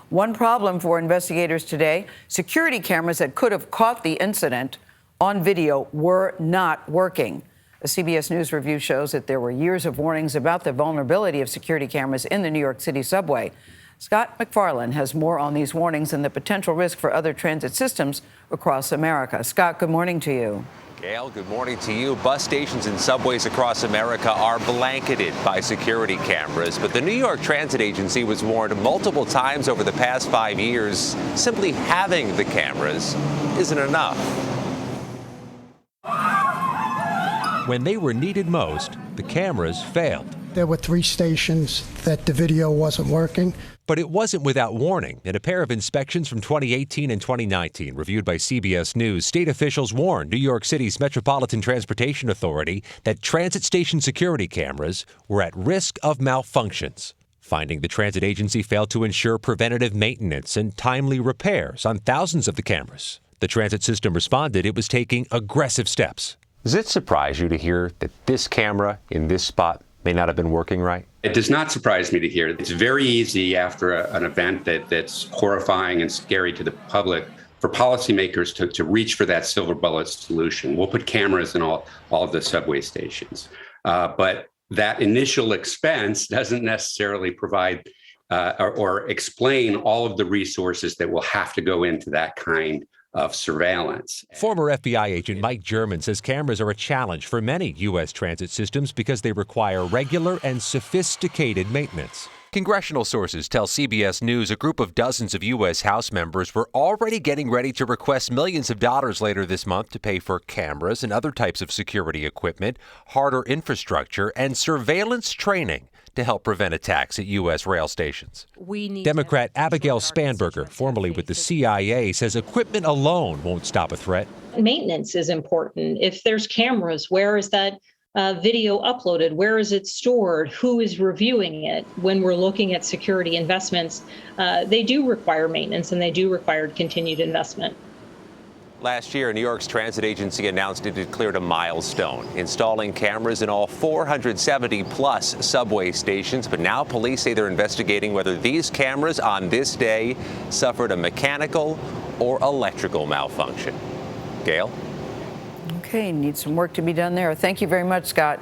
One problem for investigators today: security cameras that could have caught the incident on video were not working. A CBS News review shows that there were years of warnings about the vulnerability of security cameras in the New York City subway. Scott MacFarlane has more on these warnings and the potential risk for other transit systems across America. Scott, good morning to you. Gayle, good morning to you. Bus stations and subways across America are blanketed by security cameras, but the New York Transit Agency was warned multiple times over the past 5 years simply having the cameras isn't enough. When they were needed most, the cameras failed. There were 3 stations that the video wasn't working. But it wasn't without warning. In a pair of inspections from 2018 and 2019, reviewed by CBS News, state officials warned New York City's Metropolitan Transportation Authority that transit station security cameras were at risk of malfunctions. Finding the transit agency failed to ensure preventative maintenance and timely repairs on thousands of the cameras. The transit system responded it was taking aggressive steps. Does it surprise you to hear that this camera in this spot may not have been working right? It does not surprise me to hear. It's very easy after an event that's horrifying and scary to the public for policymakers to reach for that silver bullet solution. We'll put cameras in all of the subway stations. But that initial expense doesn't necessarily provide or explain all of the resources that will have to go into that kind of surveillance. Former FBI agent Mike German says cameras are a challenge for many U.S. transit systems because they require regular and sophisticated maintenance. Congressional sources tell CBS News a group of dozens of U.S. House members were already getting ready to request millions of dollars later this month to pay for cameras and other types of security equipment, harder infrastructure, and surveillance training to help prevent attacks at U.S. rail stations. Democrat Abigail Spanberger, formerly with the CIA, says equipment alone won't stop a threat. Maintenance is important. If there's cameras, where is that video uploaded? Where is it stored? Who is reviewing it? When we're looking at security investments, they do require maintenance and they do require continued investment. Last year, New York's transit agency announced it had cleared a milestone, installing cameras in all 470-plus subway stations. But now police say they're investigating whether these cameras on this day suffered a mechanical or electrical malfunction. Gayle? Okay, need some work to be done there. Thank you very much, Scott.